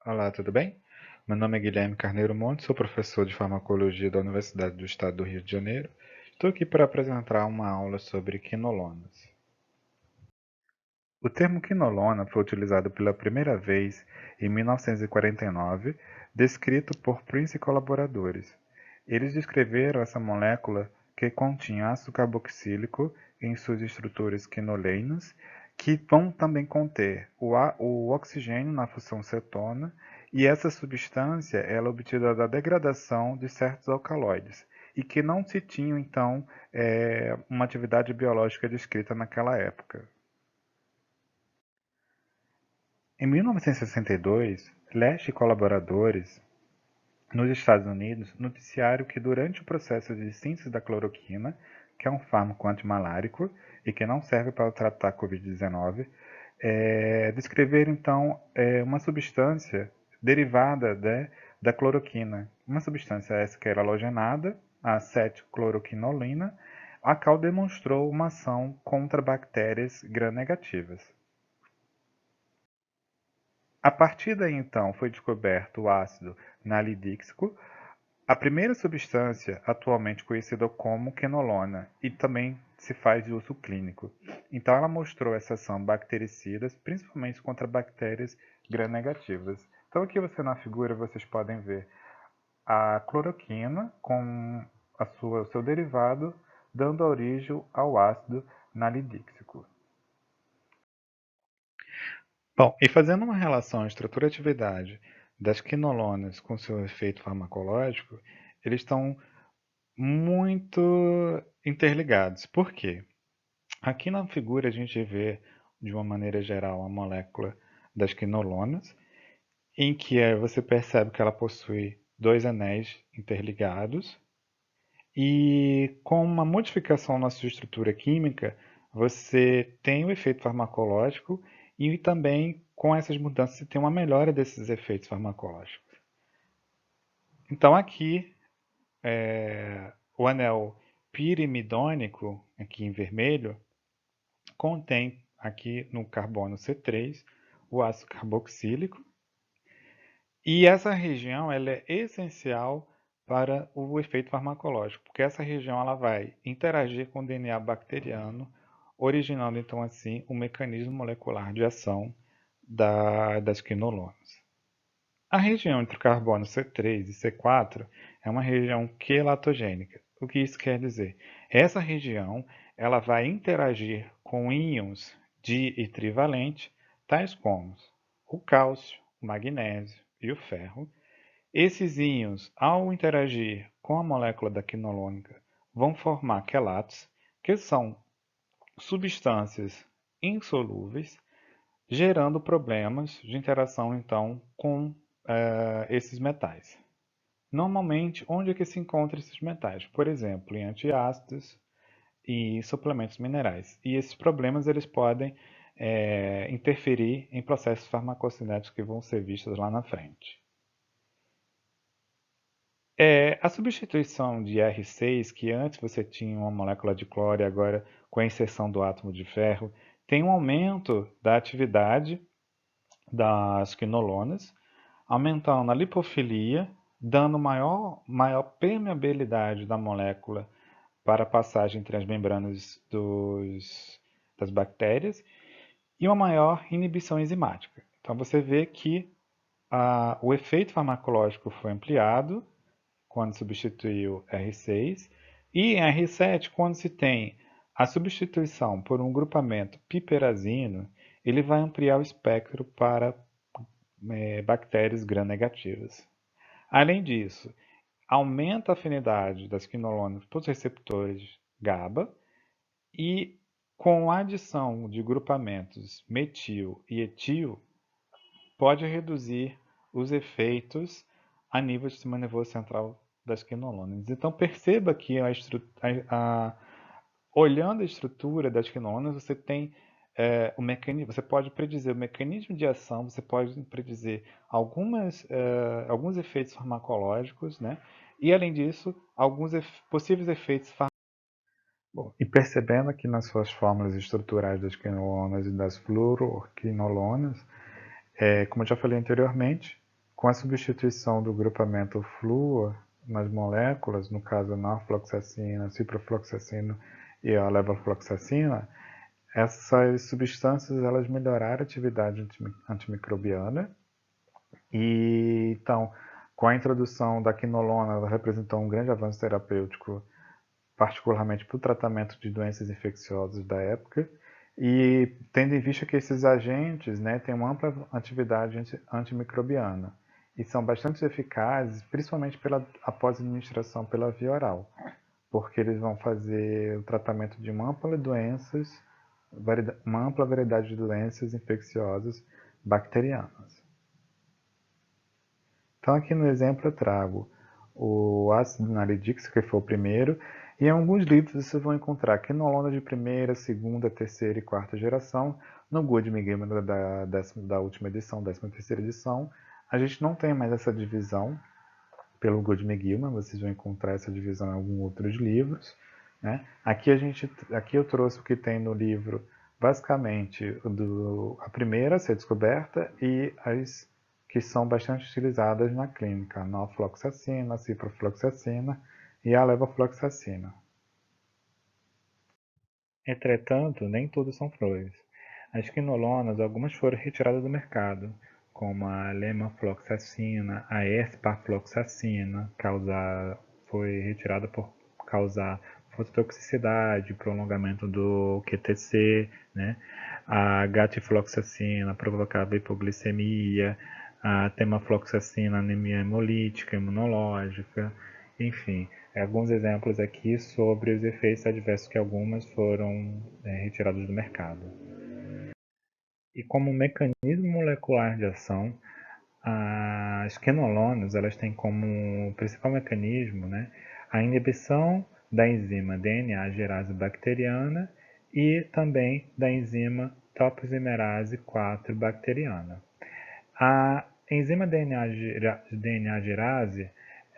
Olá, tudo bem? Meu nome é Guilherme Carneiro Monte, sou professor de farmacologia da Universidade do Estado do Rio de Janeiro. Estou aqui para apresentar uma aula sobre quinolonas. O termo quinolona foi utilizado pela primeira vez em 1949, descrito por Prince e colaboradores. Eles descreveram essa molécula que continha ácido carboxílico em suas estruturas quinoleinas, que vão também conter o oxigênio na função cetona, e essa substância ela é obtida da degradação de certos alcaloides, e que não se tinha, então, uma atividade biológica descrita naquela época. Em 1962, Lesh e colaboradores, nos Estados Unidos, noticiaram que durante o processo de síntese da cloroquina, que é um fármaco antimalárico e que não serve para tratar a Covid-19, descreveram então uma substância derivada da cloroquina, uma substância essa que era halogenada, a 7-cloroquinolina, a qual demonstrou uma ação contra bactérias gram-negativas. A partir daí, então, foi descoberto o ácido nalidíxico, a primeira substância atualmente conhecida como quinolona, e também se faz de uso clínico. Então, ela mostrou essa ação bactericidas, principalmente contra bactérias gram-negativas. Então, aqui na figura vocês podem ver a cloroquina com o seu derivado, dando origem ao ácido nalidíxico. Bom, e fazendo uma relação estrutura-atividade das quinolonas com seu efeito farmacológico, eles estão muito interligados. Por quê? Aqui na figura a gente vê, de uma maneira geral, a molécula das quinolonas, em que você percebe que ela possui dois anéis interligados, e com uma modificação na sua estrutura química, você tem o efeito farmacológico e também com essas mudanças você tem uma melhora desses efeitos farmacológicos. Então aqui o anel pirimidônico, aqui em vermelho, contém aqui no carbono C3 o ácido carboxílico, e essa região ela é essencial para o efeito farmacológico, porque essa região ela vai interagir com o DNA bacteriano, originando então assim o mecanismo molecular de ação das quinolonas. A região entre o carbono C3 e C4 é uma região quelatogênica. O que isso quer dizer? Essa região ela vai interagir com íons di e trivalente, tais como o cálcio, o magnésio e o ferro. Esses íons, ao interagir com a molécula da quinolônica, vão formar quelatos, que são substâncias insolúveis, gerando problemas de interação então com esses metais. Normalmente, onde é que se encontram esses metais? Por exemplo, em antiácidos e suplementos minerais. E esses problemas eles podem interferir em processos farmacocinéticos que vão ser vistos lá na frente. A substituição de R6, que antes você tinha uma molécula de cloro e agora com a inserção do átomo de ferro, tem um aumento da atividade das quinolonas, aumentando a lipofilia, dando maior permeabilidade da molécula para a passagem entre as membranas das bactérias e uma maior inibição enzimática. Então você vê que o efeito farmacológico foi ampliado quando substituiu R6, e em R7, quando se tem a substituição por um grupamento piperazino, ele vai ampliar o espectro para bactérias gram-negativas. Além disso, aumenta a afinidade das quinolonas para os receptores GABA e com a adição de grupamentos metil e etil, pode reduzir os efeitos a nível do sistema nervoso central das quinolonas. Então perceba que olhando a estrutura das quinolonas, você tem o mecanismo, você pode predizer o mecanismo de ação, você pode predizer alguns efeitos farmacológicos, né? E além disso, alguns possíveis efeitos Bom, e percebendo aqui nas suas fórmulas estruturais das quinolonas e das fluoroquinolonas, como eu já falei anteriormente, Com a substituição do grupamento flúor nas moléculas, no caso a norfloxacina, ciprofloxacina e a levofloxacina, essas substâncias elas melhoraram a atividade antimicrobiana e então com a introdução da quinolona ela representou um grande avanço terapêutico, particularmente para o tratamento de doenças infecciosas da época, e tendo em vista que esses agentes, né, têm uma ampla atividade antimicrobiana e são bastante eficazes, principalmente após administração pela via oral, porque eles vão fazer o tratamento de uma ampla variedade de doenças infecciosas bacterianas. Então aqui no exemplo eu trago o ácido nalidíxico, que foi o primeiro, e em alguns livros vocês vão encontrar quinolona de primeira, segunda, terceira e quarta geração. No Good Game da última edição, 13ª edição, a gente não tem mais essa divisão pelo Good Gilman, vocês vão encontrar essa divisão em alguns outros livros. Né? Aqui eu trouxe o que tem no livro, basicamente a primeira a ser descoberta e as que são bastante utilizadas na clínica, a norfloxacina, a ciprofloxacina e a levofloxacina. Entretanto, nem todas são flores. As quinolonas, algumas foram retiradas do mercado, como a lemafloxacina, a esperfloxacina, foi retirada por causar fototoxicidade, prolongamento do QTc, né? A gatifloxacina provocava hipoglicemia, a temafloxacina anemia hemolítica, imunológica, enfim, alguns exemplos aqui sobre os efeitos adversos que algumas foram retiradas do mercado. E como mecanismo molecular de ação, as quinolonas elas têm como principal mecanismo, né, a inibição da enzima DNA gerase bacteriana e também da enzima topoisomerase 4 bacteriana. A enzima DNA gerase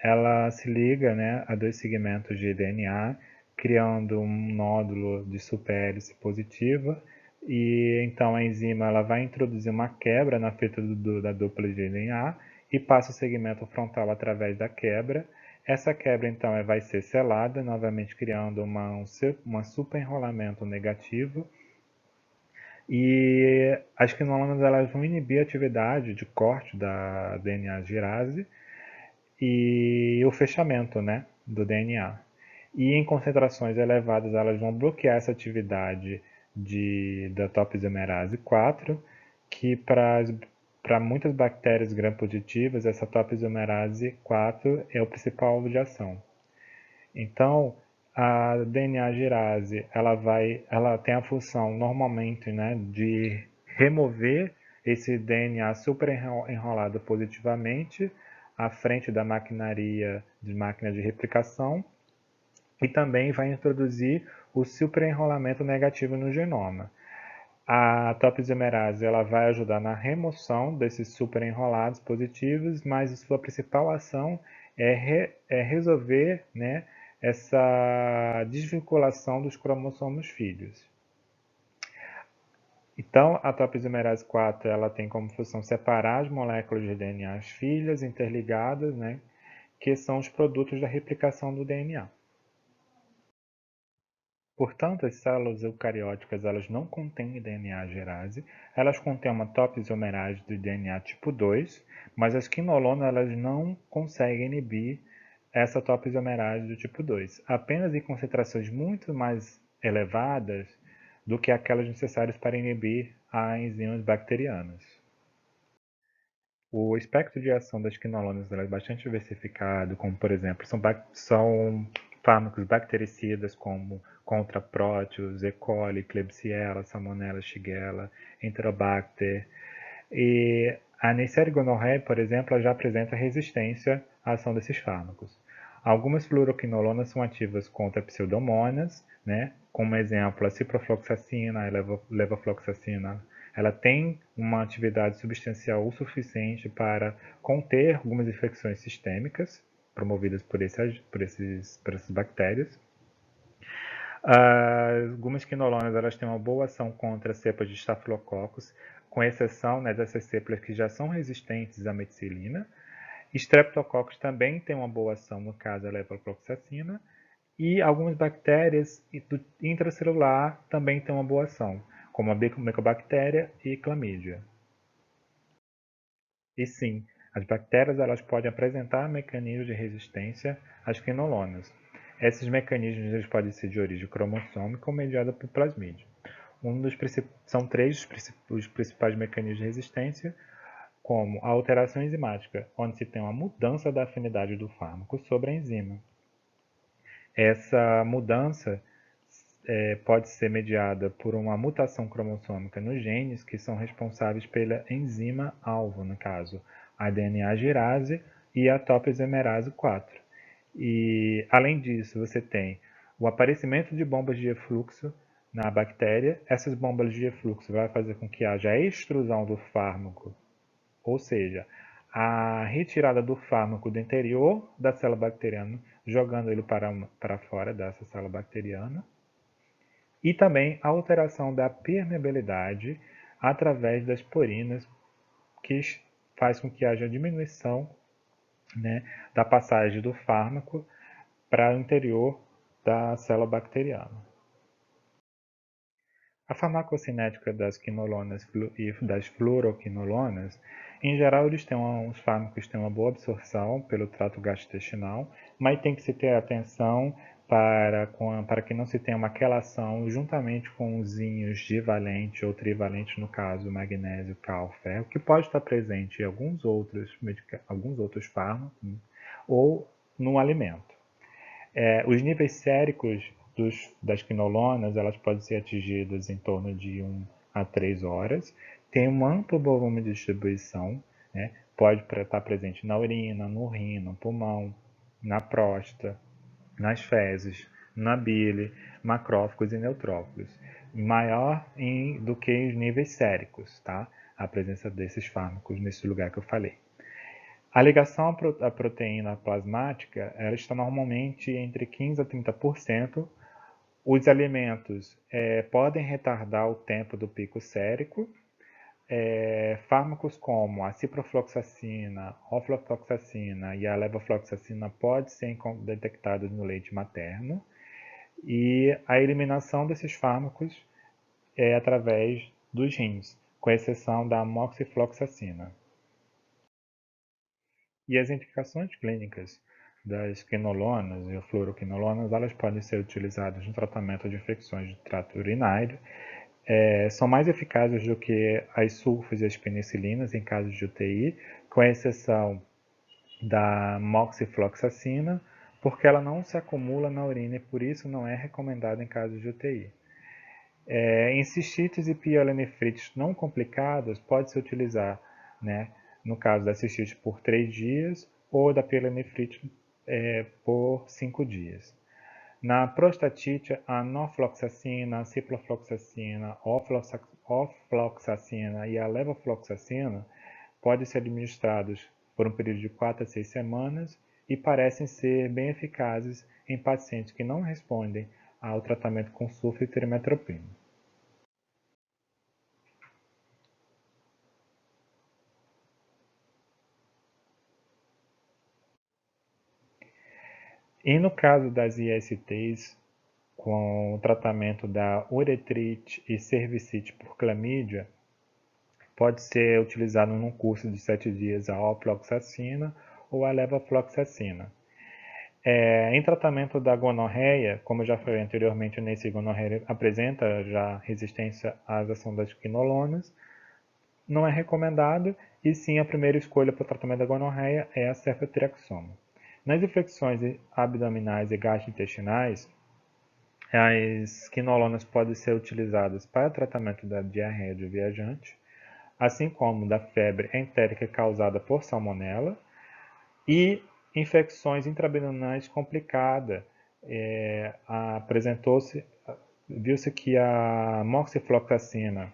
ela se liga, né, a dois segmentos de DNA, criando um nódulo de superhélice positiva, e então a enzima ela vai introduzir uma quebra na fita da dupla de DNA e passa o segmento frontal através da quebra. Essa quebra então vai ser selada, novamente criando uma superenrolamento negativo, e as quinolonas elas vão inibir a atividade de corte da DNA gerase e o fechamento, né, do DNA. E em concentrações elevadas elas vão bloquear essa atividade da topoisomerase 4, que para muitas bactérias gram-positivas essa topoisomerase 4 é o principal alvo de ação. Então, a DNA gerase ela tem a função normalmente, né, de remover esse DNA super enrolado positivamente à frente da maquinaria de máquina de replicação e também vai introduzir o superenrolamento negativo no genoma. A topoisomerase ela vai ajudar na remoção desses superenrolados positivos, mas sua principal ação é resolver, né, essa desvinculação dos cromossomos filhos. Então, a topoisomerase 4 ela tem como função separar as moléculas de DNA filhas interligadas, né, que são os produtos da replicação do DNA. Portanto, as células eucarióticas elas não contêm DNA gerase, elas contêm uma topoisomerase do DNA tipo 2, mas as quinolonas elas não conseguem inibir essa topoisomerase do tipo 2, apenas em concentrações muito mais elevadas do que aquelas necessárias para inibir as enzimas bacterianas. O espectro de ação das quinolonas é bastante diversificado, como por exemplo, são fármacos bactericidas como contra Proteus, E. coli, Klebsiella, Salmonella, Shigella, Enterobacter. E a Neisseria gonorrhoeae, por exemplo, já apresenta resistência à ação desses fármacos. Algumas fluoroquinolonas são ativas contra pseudomonas, né? Como exemplo, a ciprofloxacina, a levofloxacina, ela tem uma atividade substancial o suficiente para conter algumas infecções sistêmicas promovidas por essas bactérias. Algumas quinolonas elas têm uma boa ação contra cepas de estafilococcus, com exceção, né, dessas cepas que já são resistentes à meticilina. Streptococcus também tem uma boa ação, no caso a levofloxacina, e algumas bactérias do intracelular também têm uma boa ação, como a Mycobacteria e Chlamydia. E sim, as bactérias elas podem apresentar mecanismos de resistência às quinolonas. Esses mecanismos eles podem ser de origem cromossômica ou mediada por plasmídio. São três os principais mecanismos de resistência, como a alteração enzimática, onde se tem uma mudança da afinidade do fármaco sobre a enzima. Essa mudança pode ser mediada por uma mutação cromossômica nos genes que são responsáveis pela enzima alvo, no caso, a DNA girase e a topoisomerase 4. E, além disso, você tem o aparecimento de bombas de efluxo na bactéria. Essas bombas de efluxo vão fazer com que haja a extrusão do fármaco, ou seja, a retirada do fármaco do interior da célula bacteriana, jogando ele para fora dessa célula bacteriana, e também a alteração da permeabilidade através das porinas, que faz com que haja diminuição, né, da passagem do fármaco para o interior da célula bacteriana. A farmacocinética das quinolonas e das fluoroquinolonas, em geral, os fármacos têm uma boa absorção pelo trato gastrointestinal, mas tem que se ter atenção para que não se tenha uma quelação juntamente com os íons divalente ou trivalente, no caso magnésio, cal, ferro, que pode estar presente em alguns outros fármacos ou no alimento. Os níveis séricos das quinolonas elas podem ser atingidas em torno de 1 a 3 horas. Tem um amplo volume de distribuição, né? Pode estar presente na urina, no rim, no pulmão, na próstata, nas fezes, na bile, macrófagos e neutrófilos. Maior do que os níveis séricos, tá? A presença desses fármacos nesse lugar que eu falei. A ligação à proteína plasmática ela está normalmente entre 15% a 30%. Os alimentos podem retardar o tempo do pico sérico. Fármacos como a ciprofloxacina, ofloxacina e a levofloxacina podem ser detectados no leite materno. E a eliminação desses fármacos é através dos rins, com exceção da amoxifloxacina. E as indicações clínicas das quinolonas e fluoroquinolonas, elas podem ser utilizadas no tratamento de infecções do trato urinário. São mais eficazes do que as sulfos e as penicilinas em casos de UTI, com exceção da moxifloxacina, porque ela não se acumula na urina e por isso não é recomendada em casos de UTI. Em cistites e pielonefrites não complicadas, pode-se utilizar, né, no caso da cistite por 3 dias ou da pielonefrite por 5 dias. Na prostatite, a norfloxacina, a ciprofloxacina, ofloxacina e a levofloxacina podem ser administrados por um período de 4 a 6 semanas e parecem ser bem eficazes em pacientes que não respondem ao tratamento com sulfa e trimetoprim. E no caso das ISTs, com o tratamento da uretrite e cervicite por clamídia, pode ser utilizado num curso de 7 dias a ofloxacina ou a levofloxacina. Em tratamento da gonorreia, como eu já falei anteriormente, nesse gonorreia apresenta já resistência às ações das quinolonas, não é recomendado e sim a primeira escolha para o tratamento da gonorreia é a ceftriaxona. Nas infecções abdominais e gastrointestinais, as quinolonas podem ser utilizadas para tratamento da diarreia de viajante, assim como da febre entérica causada por salmonela e infecções intraabdominais complicadas. Viu-se que a moxifloxacina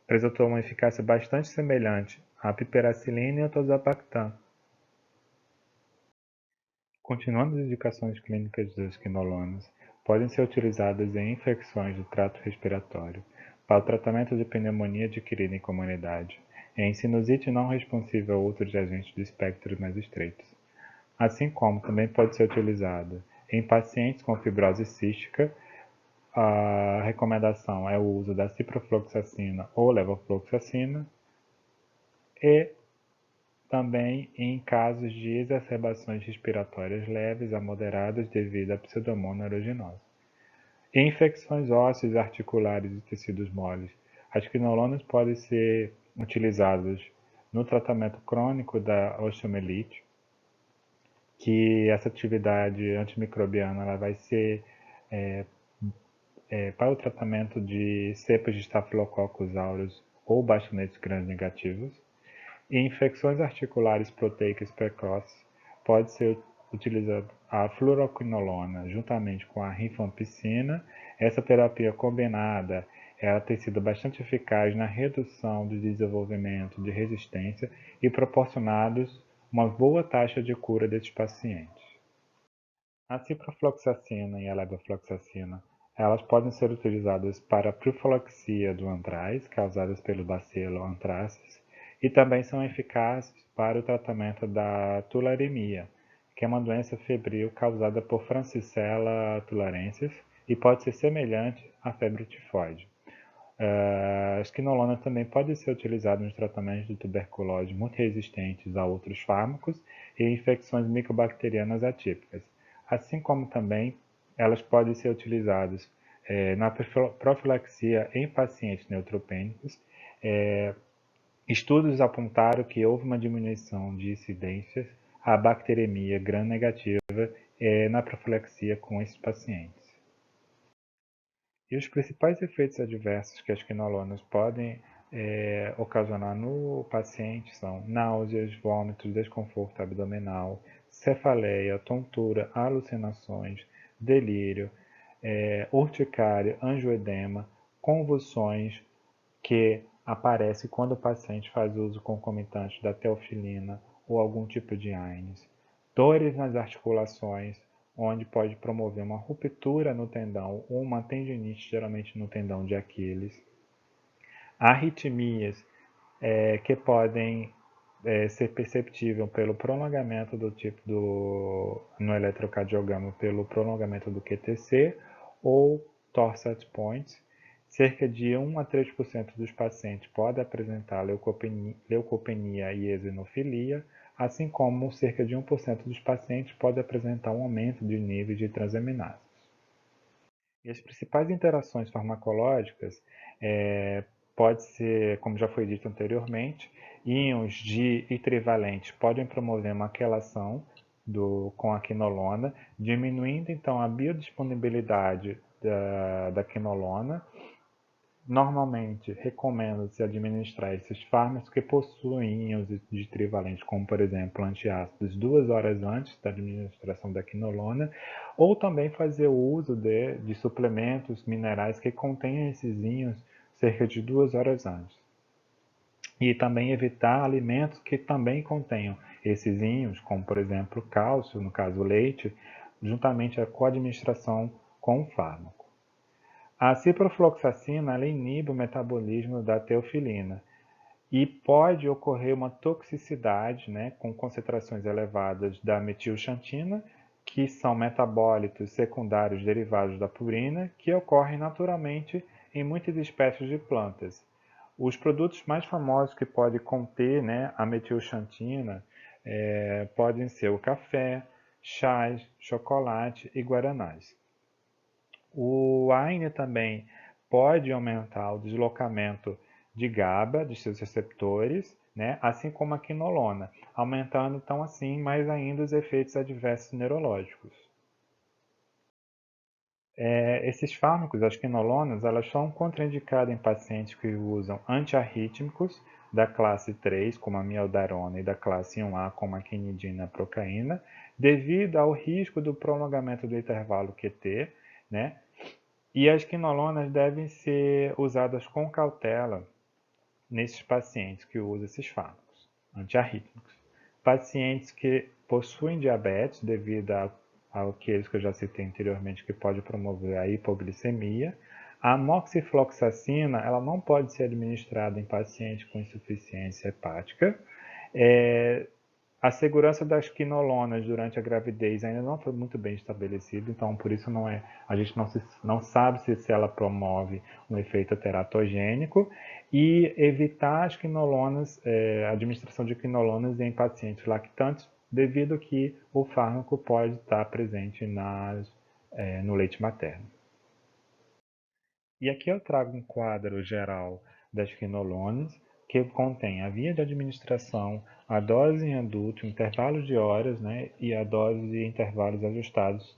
apresentou uma eficácia bastante semelhante à piperacilina e ao tazobactam. Continuando as indicações clínicas das quinolonas, podem ser utilizadas em infecções do trato respiratório, para o tratamento de pneumonia adquirida em comunidade, e em sinusite não responsiva a outros agentes de espectro mais estreitos. Assim como também pode ser utilizado em pacientes com fibrose cística. A recomendação é o uso da ciprofloxacina ou levofloxacina, e também em casos de exacerbações respiratórias leves a moderadas devido à pseudomonas aeruginosa. Em infecções ósseas, articulares e tecidos moles, as quinolonas podem ser utilizadas no tratamento crônico da osteomielite, que essa atividade antimicrobiana ela vai ser para o tratamento de cepas de Staphylococcus aureus ou bastonetes gram-negativos. Em infecções articulares proteicas precoces, pode ser utilizada a fluoroquinolona juntamente com a rifampicina. Essa terapia combinada ela tem sido bastante eficaz na redução do desenvolvimento de resistência e proporcionados uma boa taxa de cura desses pacientes. A ciprofloxacina e a levofloxacina elas podem ser utilizadas para a profilaxia do antraz, causadas pelo bacilo anthracis, e também são eficazes para o tratamento da tularemia, que é uma doença febril causada por Francisella tularensis e pode ser semelhante à febre tifoide. As quinolonas também podem ser utilizadas nos tratamentos de tuberculose muito resistentes a outros fármacos e infecções micobacterianas atípicas, assim como também elas podem ser utilizadas na profilaxia em pacientes neutropênicos. Estudos apontaram que houve uma diminuição de incidências à bacteremia gram-negativa na profilaxia com esses pacientes. E os principais efeitos adversos que as quinolonas podem ocasionar no paciente são náuseas, vômitos, desconforto abdominal, cefaleia, tontura, alucinações, delírio, urticária, angioedema, convulsões que aparece quando o paciente faz uso concomitante da teofilina ou algum tipo de AINES, dores nas articulações, onde pode promover uma ruptura no tendão ou uma tendinite, geralmente no tendão de Aquiles, arritmias que podem ser perceptíveis pelo prolongamento do tipo no eletrocardiograma, pelo prolongamento do QTc ou torsat points. Cerca de 1 a 3% dos pacientes podem apresentar leucopenia e eosinofilia, assim como cerca de 1% dos pacientes podem apresentar um aumento de níveis de transaminases. E as principais interações farmacológicas pode ser, como já foi dito anteriormente, íons e trivalentes podem promover uma quelação com a quinolona, diminuindo então a biodisponibilidade da quinolona. Normalmente, recomenda-se administrar esses fármacos que possuem íons de trivalente, como por exemplo antiácidos, 2 horas antes da administração da quinolona, ou também fazer o uso de suplementos minerais que contenham esses íons cerca de 2 horas antes. E também evitar alimentos que também contenham esses íons, como por exemplo cálcio, no caso leite, juntamente com a administração com o fármaco. A ciprofloxacina ela inibe o metabolismo da teofilina e pode ocorrer uma toxicidade, com concentrações elevadas da metilxantina, que são metabólitos secundários derivados da purina, que ocorrem naturalmente em muitas espécies de plantas. Os produtos mais famosos que podem conter a metilxantina podem ser o café, chás, chocolate e guaranás. O AINE também pode aumentar o deslocamento de GABA, de seus receptores, assim como a quinolona, aumentando então assim mais ainda os efeitos adversos neurológicos. Esses fármacos, as quinolonas, elas são contraindicadas em pacientes que usam antiarrítmicos da classe 3, como a miodarona, e da classe 1A, como a quinidina e a procaína, devido ao risco do prolongamento do intervalo QT, e as quinolonas devem ser usadas com cautela nesses pacientes que usam esses fármacos antiarrítmicos. Pacientes que possuem diabetes, devido àqueles que eu já citei anteriormente, que pode promover a hipoglicemia, A moxifloxacina, ela não pode ser administrada em paciente com insuficiência hepática. A segurança das quinolonas durante a gravidez ainda não foi muito bem estabelecida, então por isso a gente não sabe se ela promove um efeito teratogênico, e evitar as quinolonas, a administração de quinolonas em pacientes lactantes, devido que o fármaco pode estar presente no leite materno. E aqui eu trago um quadro geral das quinolonas, que contém a via de administração, a dose em adulto, intervalos de horas, né, e a dose e intervalos ajustados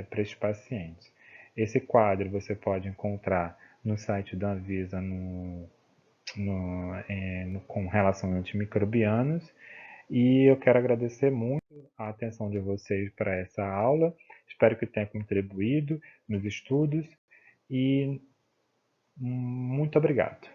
para esses pacientes. Esse quadro você pode encontrar no site da Anvisa com relação a antimicrobianos. E eu quero agradecer muito a atenção de vocês para essa aula. Espero que tenha contribuído nos estudos e muito obrigado.